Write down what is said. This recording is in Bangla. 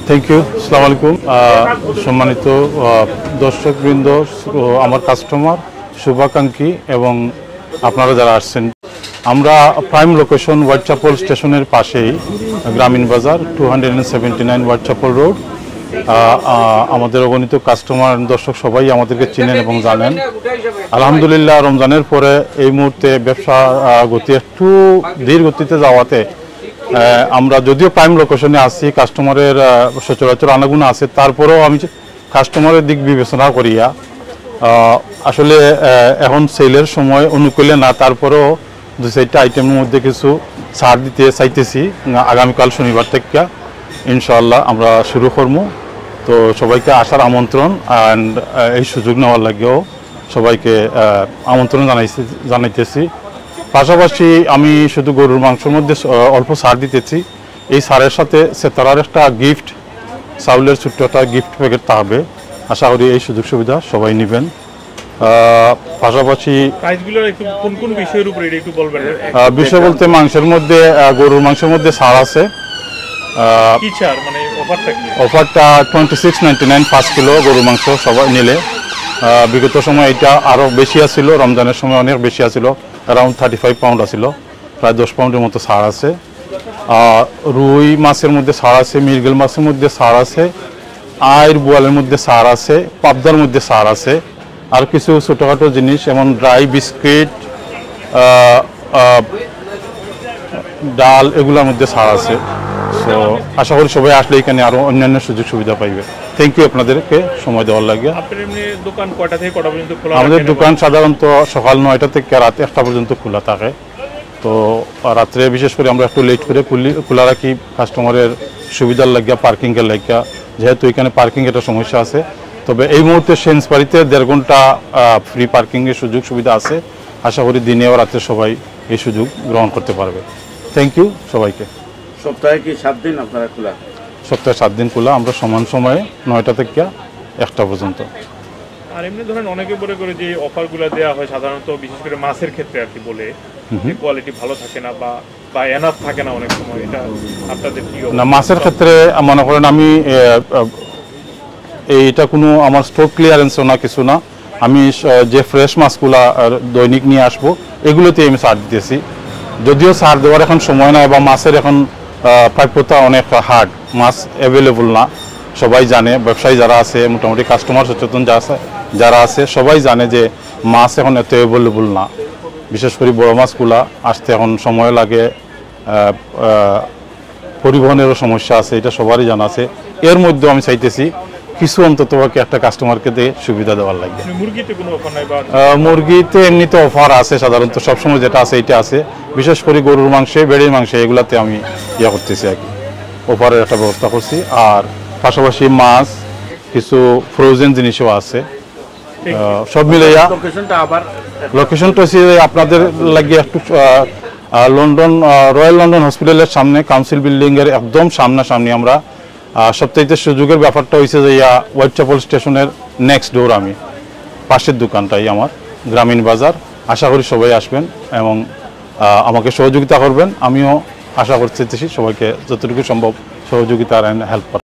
Thank you. আসসালামু আলাইকুম। সম্মানিত দর্শকবৃন্দ, আমার কাস্টমার, শুভাকাঙ্ক্ষী এবং আপনারা যারা আসছেন, আমরা প্রাইম লোকেশন হোয়াইটচাপল স্টেশনের পাশেই গ্রামীণ বাজার 279 হোয়াইটচাপল রোড। আমাদের অগণিত কাস্টমার দর্শক সবাই আমাদেরকে চিনেন এবং জানেন। আলহামদুলিল্লাহ, রমজানের পরে এই মুহূর্তে ব্যবসা গতি একটু ধীর গতিতে যাওয়াতে আমরা যদিও প্রাইম লোকেশনে আসি, কাস্টমারের সচরাচর আনাগুনা আছে, তারপরেও আমি কাস্টমারের দিক বিবেচনা করিয়া আসলে এখন সেলের সময় অনুকূলে না, তারপরেও 2-4টা আইটেমের মধ্যে কিছু ছাড় দিতে চাইতেছি। আগামীকাল শনিবার থেকে ইনশাআল্লাহ আমরা শুরু করবো। তো সবাইকে আসার আমন্ত্রণ, অ্যান্ড এই সুযোগ নেওয়ার লাগেও সবাইকে আমন্ত্রণ জানাইতেছি। পাশাপাশি আমি শুধু গরুর মাংসের মধ্যে অল্প ছাড় দিতেছি। এই ছাড়ের সাথে সেতারার একটা গিফট, চাউলের ছোট্ট একটা গিফট প্যাকেট থাকবে। আশা করি এই সুযোগ সুবিধা সবাই নেবেন। পাশাপাশি বিষয় বলতে মাংসের মধ্যে, গরুর মাংসের মধ্যে ছাড় আছে। অফারটা 26.99 5 কিলো গরুর মাংস সবাই নিলে। বিগত সময় এটা আরও বেশি আছিল, রমজানের সময় অনেক বেশি আছিল, অ্যারাউন্ড 35 পাউন্ড আছিল, প্রায় 10 পাউন্ডের মতো ছাড় আছে। রুই মাছের মধ্যে ছাড় আছে, মৃগেল মাছের মধ্যে ছাড় আছে, আইর বোয়ালের মধ্যে ছাড় আছে, পাবদার মধ্যে ছাড় আছে। আর কিছু ছোটোখাটো জিনিস যেমন ড্রাই বিস্কিট, ডাল, এগুলোর মধ্যে ছাড় আছে। সো আশা করি সবাই আসলে এখানে আরও অন্যান্য সুযোগ সুবিধা পাইবে। থ্যাংক ইউ আপনাদেরকে সময় দেওয়ার লাগে। আমাদের দোকান সাধারণত সকাল 9টা থেকে রাত 1টা পর্যন্ত খোলা থাকে। তো রাত্রে বিশেষ করে আমরা একটু লেট করে খোলা রাখি কাস্টমারের সুবিধার লাগিয়া, পার্কিংয়ের লাগিয়া, যেহেতু এখানে পার্কিং একটা সমস্যা আছে। তবে এই মুহূর্তে সেন্সবাড়িতে 1.5 ঘন্টা ফ্রি পার্কিংয়ের সুযোগ সুবিধা আছে। আশা করি দিনে ও রাতে সবাই এই সুযোগ গ্রহণ করতে পারবে। থ্যাংক ইউ সবাইকে। সপ্তাহে কি 7 দিন আপনারা খোলা? সপ্তাহে 7 দিন খোলা, আমরা সমান সময়ে 9টা থেকে 1টা পর্যন্ত। আর এমনি ধরেন অনেকে বলে করে যে অফারগুলো দেওয়া হয় সাধারণত বিশেষ করে মাছের ক্ষেত্রে আর কি, বলে কোয়ালিটি ভালো থাকে না বা এনাফ থাকে না অনেক সময়, এটা আপনাদের কি? না, মাছের ক্ষেত্রে মনে করেন আমি এইটা কোনো আমার স্টক ক্লিয়ারেন্সও না, কিছু না। আমি যে ফ্রেশ মাছগুলা দৈনিক নিয়ে আসবো এগুলোতে আমি ছাড় দিতেছি। যদিও ছাড় দেওয়ার এখন সময় নাই, বা মাছের এখন প্রাপ্যতা অনেক হার্ড, মাছ অ্যাভেলেবল না, সবাই জানে। ব্যবসায়ী যারা আছে, মোটামুটি কাস্টমার সচেতন যারা আছে সবাই জানে যে মাছ এখন এত অ্যাভেলেবল না। বিশেষ করে বড় মাছগুলা আসতে এখন সময় লাগে, পরিবহনেরও সমস্যা আছে, এটা সবারই জানা আছে। এর মধ্যেও আমি চাইতেছি কিছু অন্তত একটা কাস্টমারকে দিয়ে সুবিধা দেওয়ার লাগে। মুরগিতে এমনিতে অফার আছে, সাধারণত সবসময় যেটা আছে এটা আছে। বিশেষ করে গরুর মাংসে, বেড়ির মাংসে, এগুলাতে আমি করতেছি আর কি, অফারের একটা ব্যবস্থা করছি। আর পাশাপাশি মাছ, কিছু ফ্রোজেন জিনিসও আছে। সব মিলাইয়া লোকেশনটা হচ্ছে আপনাদের লাগিয়ে একটু লন্ডন, রয়্যাল লন্ডন হসপিটালের সামনে, কাউন্সিল বিল্ডিংয়ের একদম সামনাসামনি আমরা। সবচাইতে সুযোগের ব্যাপারটা হয়েছে যে হোয়াইটচাপল স্টেশনের নেক্সট ডোর, আমি পাশের দোকানটাই আমার, গ্রামীণ বাজার। আশা করি সবাই আসবেন এবং আমাকে সহযোগিতা করবেন। আমিও আশা করতেছি সবাইকে যতটুকু সম্ভব সহযোগিতা আর হেল্প করতে।